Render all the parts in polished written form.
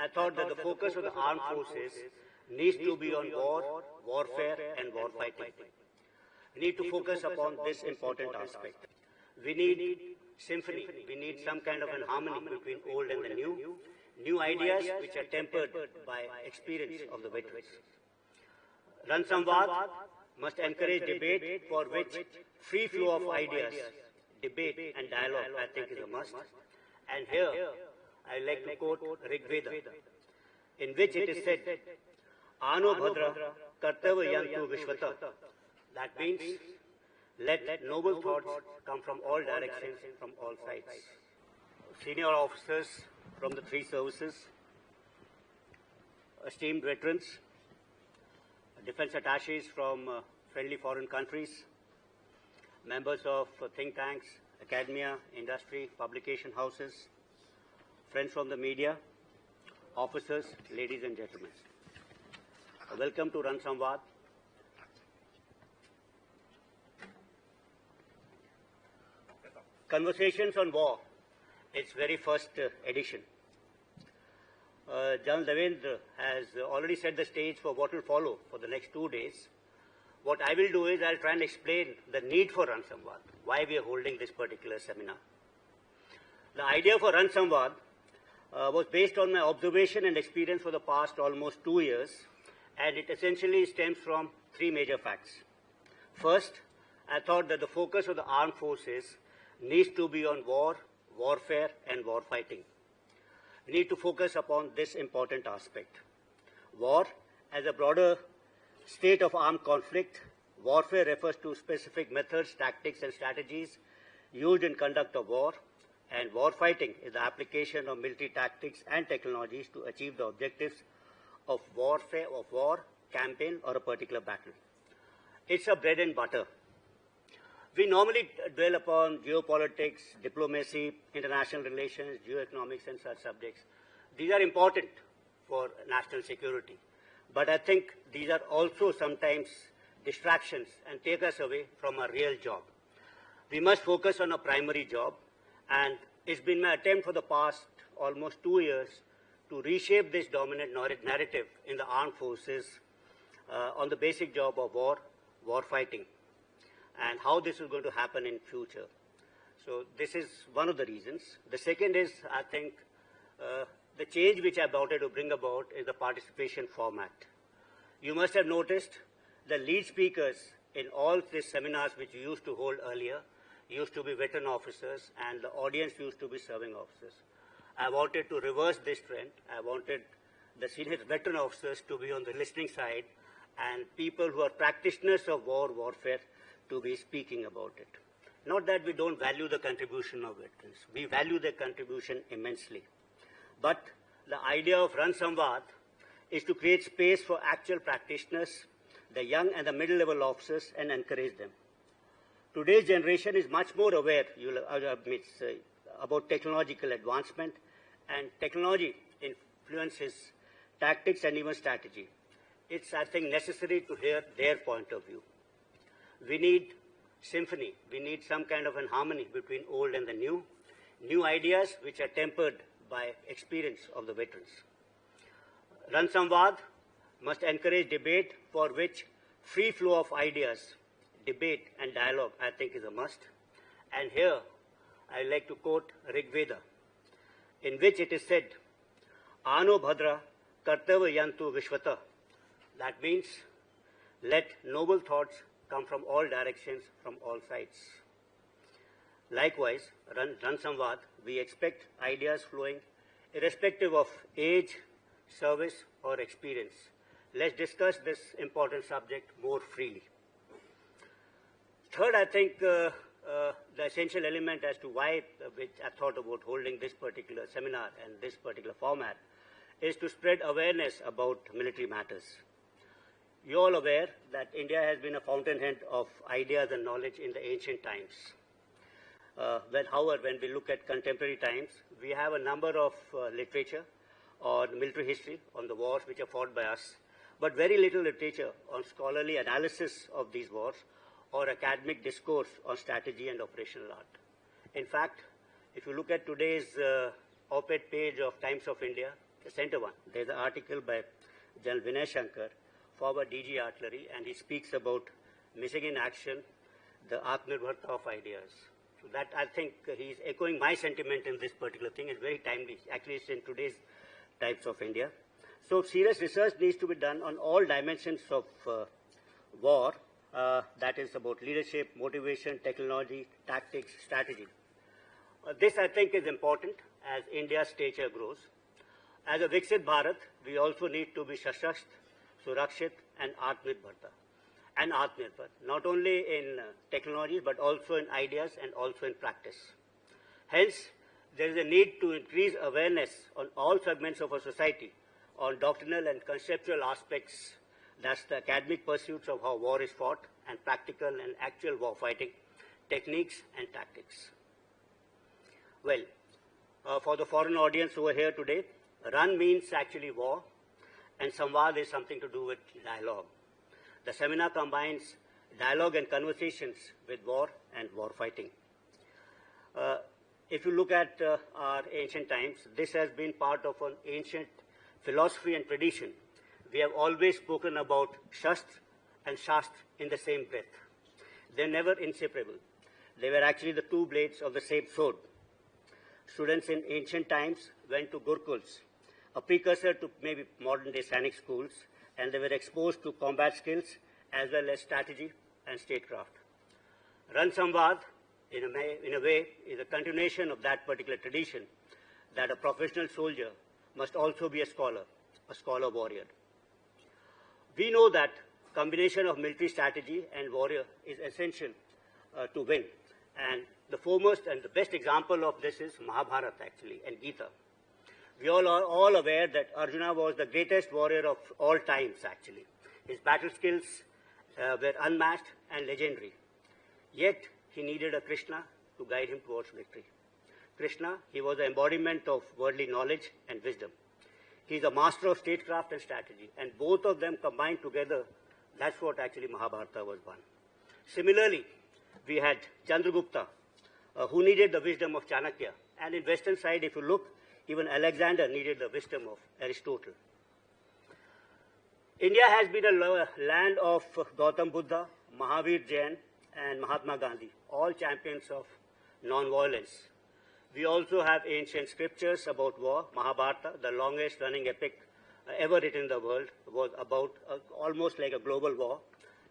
I thought that the focus of the armed forces needs to be on war, warfare and war fighting. We need to focus upon this important aspect. We need symphony. We need some kind of an harmony between old and the new ideas which are tempered by experience of the veterans. Ran Sambad must encourage debate for which free flow of ideas, debate and dialogue I think is a must. And here I like to quote Rig Veda, in which it is said, Ano Bhadra Kartava Yantu Vishvata. That means, let noble thoughts come from all directions, from all sides. Senior officers from the three services, esteemed veterans, defense attaches from friendly foreign countries, members of think tanks, academia, industry, publication houses, friends from the media, officers, ladies and gentlemen. Welcome to Ran Sambad. Conversations on War, its very first edition. General Devendra has already set the stage for what will follow for the next 2 days. What I will do is I'll try and explain the need for Ran Sambad, why we are holding this particular seminar. The idea for Ran Sambad was based on my observation and experience for the past almost 2 years, and it essentially stems from three major facts. First, I thought that the focus of the armed forces needs to be on war, warfare and war fighting. We need to focus upon this important aspect. War as a broader state of armed conflict. Warfare refers to specific methods, tactics and strategies used in conduct of war, and war fighting is the application of military tactics and technologies to achieve the objectives of warfare, of war, campaign or a particular battle. It's a bread and butter. We normally dwell upon geopolitics, diplomacy, international relations, geoeconomics and such subjects. These are important for national security. But I think these are also sometimes distractions and take us away from our real job. We must focus on a primary job, and it's been my attempt for the past almost 2 years to reshape this dominant narrative in the armed forces on the basic job of war, war fighting, and how this is going to happen in future. So this is one of the reasons. The second is, I think, the change which I wanted to bring about is the participation format. You must have noticed the lead speakers in all these seminars which we used to hold earlier used to be veteran officers, and the audience used to be serving officers. I wanted to reverse this trend. I wanted the senior veteran officers to be on the listening side and people who are practitioners of war, warfare, to be speaking about it. Not that we don't value the contribution of veterans. We value their contribution immensely. But the idea of Ran Sambad is to create space for actual practitioners, the young and the middle-level officers, and encourage them. Today's generation is much more aware about technological advancement, and technology influences tactics and even strategy. It's, I think, necessary to hear their point of view. We need symphony. We need some kind of an harmony between old and the new ideas which are tempered by experience of the veterans. Ran Sambad must encourage debate for which free flow of ideas, debate and dialogue, I think, is a must. And here I like to quote Rig Veda, in which it is said, Ano Bhadra Kartava Yantu Vishvata. That means, let noble thoughts come from all directions, from all sides. Likewise, Ran Sambad, we expect ideas flowing irrespective of age, service or experience. Let's discuss this important subject more freely. Third, I think the essential element as to why which I thought about holding this particular seminar and this particular format is to spread awareness about military matters. You're all aware that India has been a fountainhead of ideas and knowledge in the ancient times. However, when we look at contemporary times, we have a number of literature on military history, on the wars which are fought by us, but very little literature on scholarly analysis of these wars or academic discourse on strategy and operational art. In fact, if you look at today's op-ed page of Times of India, the center one, there's an article by General Vinay Shankar, former DG Artillery, and he speaks about missing in action the Atmanirbharta of ideas. So that, I think, he's echoing my sentiment in this particular thing. It's very timely. Actually, it's in today's types of India. So serious research needs to be done on all dimensions of war. That is about leadership, motivation, technology, tactics, strategy. This, I think, is important as India's stature grows. As a Viksit Bharat, we also need to be Shashasht, Surakshit, and Atmanirbharta. And Atmanirbhar, not only in technologies, but also in ideas and also in practice. Hence, there is a need to increase awareness on all segments of our society on doctrinal and conceptual aspects. That's the academic pursuits of how war is fought and practical and actual war fighting, techniques and tactics. Well, for the foreign audience over here today, Ran means actually war, and Samvad is something to do with dialogue. The seminar combines dialogue and conversations with war and war fighting. If you look at our ancient times, this has been part of an ancient philosophy and tradition. We have always spoken about Shastra and Shastra in the same breath. They're never inseparable. They were actually the two blades of the same sword. Students in ancient times went to Gurukuls, a precursor to maybe modern-day Sainik schools, and they were exposed to combat skills as well as strategy and statecraft. Ran Sambad, in a way, is a continuation of that particular tradition, that a professional soldier must also be a scholar warrior. We know that combination of military strategy and warrior is essential to win. And the foremost and the best example of this is Mahabharata, actually, and Gita. We all are all aware that Arjuna was the greatest warrior of all times, actually. His battle skills were unmatched and legendary. Yet, he needed a Krishna to guide him towards victory. Krishna, he was the embodiment of worldly knowledge and wisdom. He's a master of statecraft and strategy, and both of them combined together, that's what actually Mahabharata was won. Similarly, we had Chandragupta, who needed the wisdom of Chanakya. And in western side, if you look, even Alexander needed the wisdom of Aristotle. India has been a land of Gautam Buddha, Mahavir Jain, and Mahatma Gandhi, all champions of non-violence. We also have ancient scriptures about war. Mahabharata, the longest running epic ever written in the world, was about almost like a global war.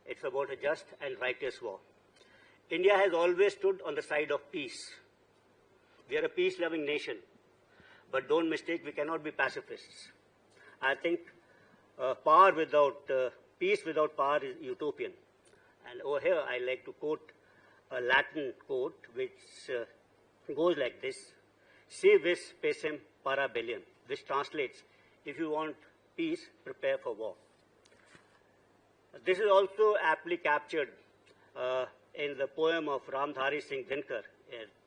It's about a just and righteous war. India has always stood on the side of peace. We are a peace-loving nation. But don't mistake, we cannot be pacifists. I think peace without power is utopian. And over here, I like to quote a Latin quote which goes like this: "Si vis pacem para bellium," which translates, if you want peace, prepare for war. This is also aptly captured in the poem of Ramdhari Singh Dinkar,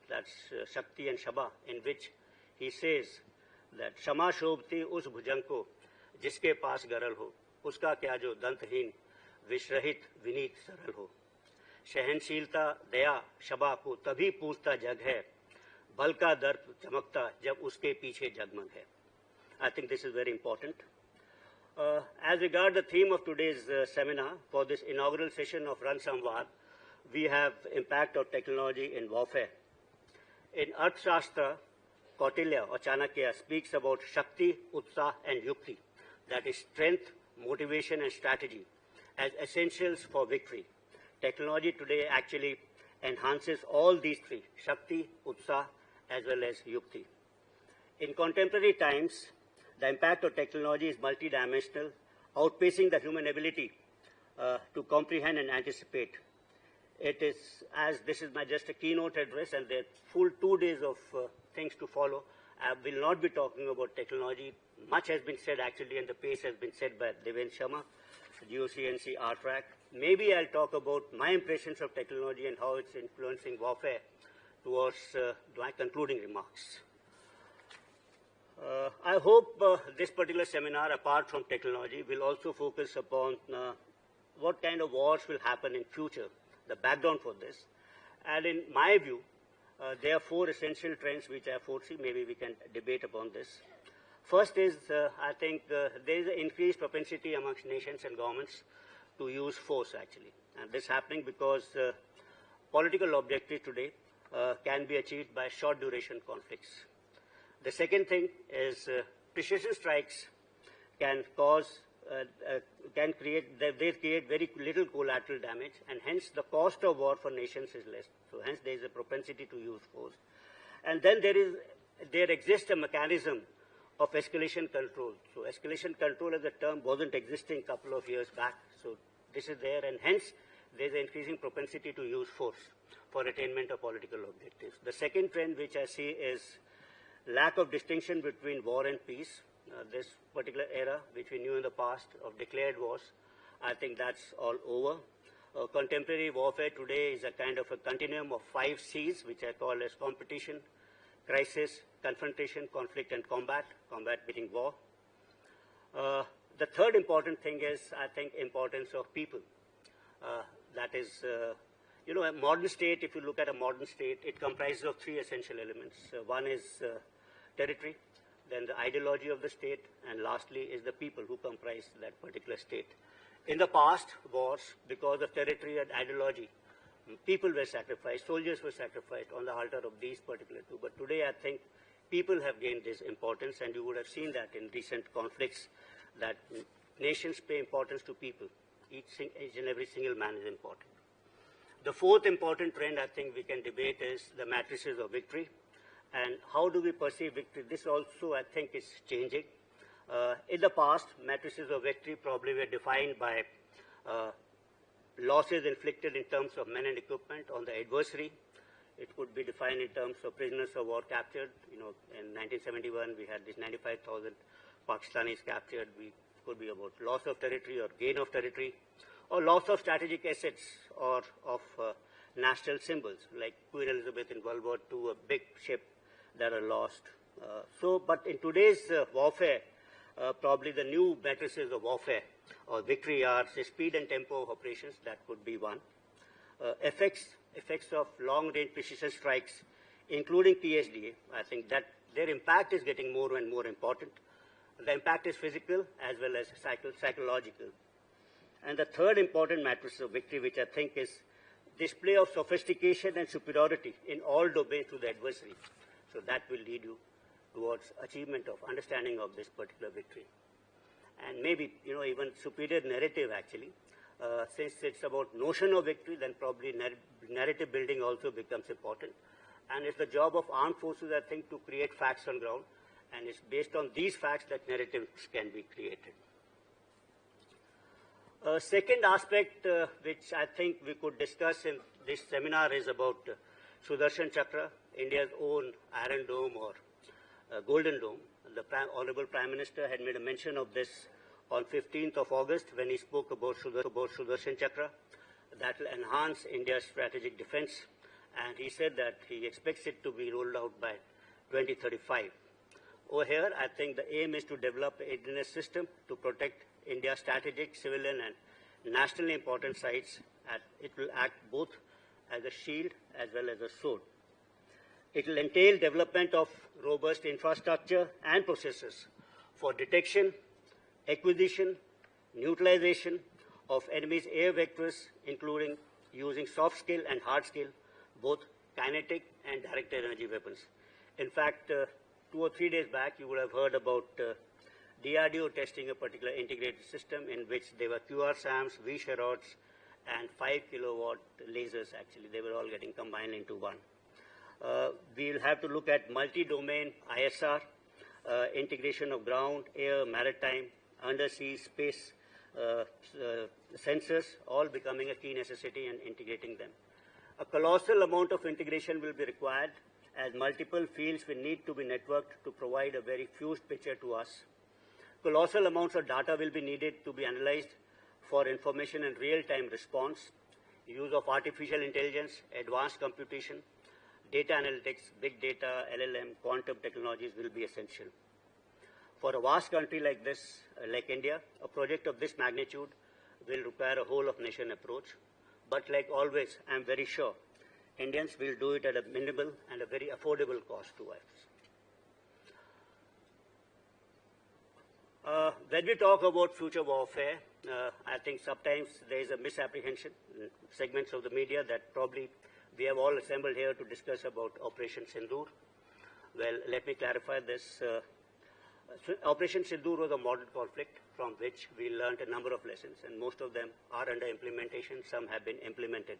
that's Shakti and Shaba, in which he says that Shama Shobhti us bhujan ko jiske paas garal ho, uska kya jo danthin vishrahit vineet saral ho. Shahanshilta daya Shaba ko tabhi पूछता जग है, बल का दर्प चमकता जब उसके पीछे जगमग है. I think this is very important. As regard the theme of today's seminar for this inaugural session of Ran Sambad, we have impact of technology in warfare. In Arthashastra, Kautilya or Chanakya speaks about Shakti, Utsaha and Yukti, that is strength, motivation and strategy, as essentials for victory. Technology today actually enhances all these three, Shakti, Utsaha as well as Yukti. In contemporary times, the impact of technology is multidimensional, outpacing the human ability to comprehend and anticipate. It is, as this is just a keynote address and there are full 2 days of things to follow, I will not be talking about technology. Much has been said actually, and the pace has been said by Devendra Sharma, GOCNC RTRAC. Maybe I'll talk about my impressions of technology and how it's influencing warfare towards my concluding remarks. I hope this particular seminar, apart from technology, will also focus upon what kind of wars will happen in future, the background for this. And in my view, there are 4 essential trends which I foresee. Maybe we can debate upon this. First is, I think, there is an increased propensity amongst nations and governments to use force, actually. And this is happening because political objectives today can be achieved by short duration conflicts. The second thing is precision strikes can cause, they create very little collateral damage, and hence the cost of war for nations is less. So hence there is a propensity to use force. And then there exists a mechanism of escalation control. So escalation control as a term wasn't existing a couple of years back. So this is there, and hence there's an increasing propensity to use force for attainment of political objectives. The second trend which I see is lack of distinction between war and peace. This particular era, which we knew in the past of declared wars, I think that's all over. Contemporary warfare today is a kind of a continuum of 5 C's, which I call as competition, crisis, confrontation, conflict, and combat, combat being war. The third important thing is, I think, importance of people. That is, a modern state, if you look at a modern state, it comprises of 3 essential elements. One is territory, then the ideology of the state, and lastly is the people who comprise that particular state. In the past wars, because of territory and ideology, people were sacrificed, soldiers were sacrificed on the altar of these particular two. But today, I think people have gained this importance, and you would have seen that in recent conflicts, that nations pay importance to people. Each and every single man is important. The fourth important trend I think we can debate is the matrices of victory. And how do we perceive victory? This also, I think, is changing. In the past, matrices of victory probably were defined by losses inflicted in terms of men and equipment on the adversary. It could be defined in terms of prisoners of war captured. In 1971, we had this 95,000 Pakistanis captured. We could be about loss of territory or gain of territory, or loss of strategic assets or of national symbols, like Queen Elizabeth in World War II, a big ship that are lost. But in today's warfare, probably the new matrices of warfare or victory are the speed and tempo of operations. That could be one. Effects of long-range precision strikes, including PSDA. I think that their impact is getting more and more important. The impact is physical as well as psychological. And the third important matrix of victory, which I think is display of sophistication and superiority in all domains to the adversary. So that will lead you towards achievement of understanding of this particular victory. And maybe, even superior narrative actually. Since it's about notion of victory, then probably narrative building also becomes important. And it's the job of armed forces, I think, to create facts on ground. And it's based on these facts that narratives can be created. Second aspect which I think we could discuss in this seminar is about Sudarshan Chakra, India's own Iron Dome or Golden Dome. The Honorable Prime Minister had made a mention of this on 15th of August when he spoke about Sudarshan Chakra. That will enhance India's strategic defense, and he said that he expects it to be rolled out by 2035. Over here, I think the aim is to develop an readiness system to protect India's strategic, civilian, and nationally important sites. And it will act both as a shield as well as a sword. It will entail development of robust infrastructure and processes for detection, acquisition, neutralization of enemy's air vectors, including using soft skill and hard skill, both kinetic and direct energy weapons. In fact, 2 or 3 days back, you would have heard about DRDO testing a particular integrated system in which there were QR-SAMs, V-Sharrods, and 5 kilowatt lasers, actually. They were all getting combined into one. We'll have to look at multi-domain ISR, integration of ground, air, maritime, undersea, space sensors, all becoming a key necessity and integrating them. A colossal amount of integration will be required as multiple fields will need to be networked to provide a very fused picture to us. Colossal amounts of data will be needed to be analyzed for information and real-time response. Use of artificial intelligence, advanced computation, data analytics, big data, LLM, quantum technologies will be essential. For a vast country like this, like India, a project of this magnitude will require a whole-of-nation approach. But like always, I'm very sure Indians will do it at a minimal and a very affordable cost to us. When we talk about future warfare, I think sometimes there is a misapprehension in segments of the media that probably we have all assembled here to discuss about Operation Sindoor. Well, let me clarify this. Operation Sindoor was a modern conflict from which we learned a number of lessons, and most of them are under implementation. Some have been implemented.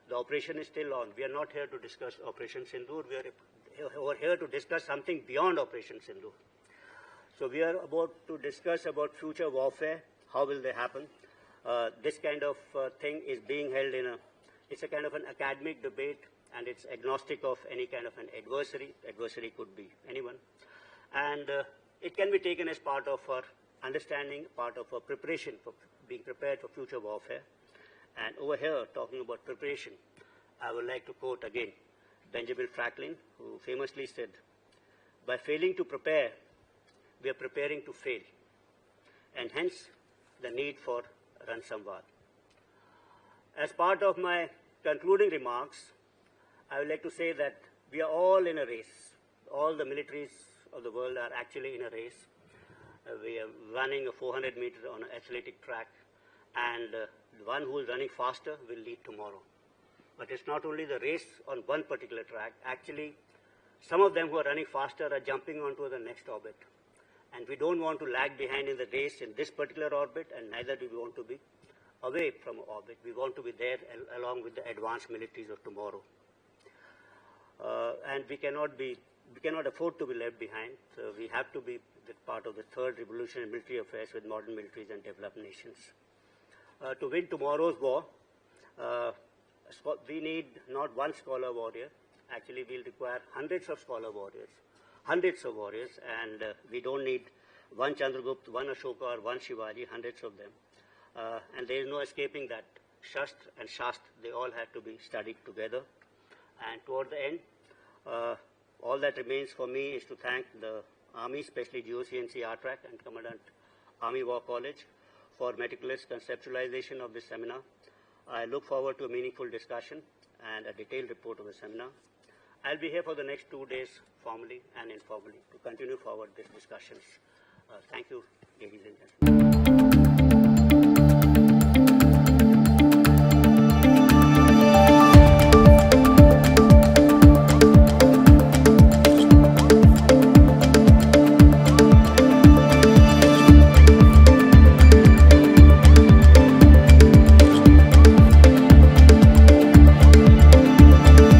The operation is still on. We are not here to discuss Operation Sindoor. We are here to discuss something beyond Operation Sindoor. So we are about to discuss about future warfare. How will they happen? This kind of thing is being held in it's a kind of an academic debate, and it's agnostic of any kind of an adversary. Adversary could be anyone. And it can be taken as part of our understanding, part of our preparation for being prepared for future warfare. And over here, talking about preparation, I would like to quote again Benjamin Franklin, who famously said, "By failing to prepare, we are preparing to fail," and hence the need for Ran Sambad. As part of my concluding remarks, I would like to say that we are all in a race. All the militaries of the world are actually in a race. We are running a 400 meters on an athletic track, and the one who is running faster will lead tomorrow. But it's not only the race on one particular track. Actually, some of them who are running faster are jumping onto the next orbit. And we don't want to lag behind in the race in this particular orbit, and neither do we want to be away from orbit. We want to be there along with the advanced militaries of tomorrow. And we cannot afford to be left behind. So we have to be part of the third revolution in military affairs with modern militaries and developed nations. To win tomorrow's war, we need not one scholar warrior. Actually, we'll require hundreds of scholar warriors. Hundreds of warriors, and we don't need one Chandragupta, one Ashoka, or one Shivaji, hundreds of them. And there is no escaping that. Shastra and Shastra, they all have to be studied together. And toward the end, all that remains for me is to thank the Army, especially GOC&C RTRAC and Commandant Army War College for meticulous conceptualization of this seminar. I look forward to a meaningful discussion and a detailed report of the seminar. I'll be here for the next 2 days, formally and informally, to continue forward these discussions. Thank you, ladies and gentlemen.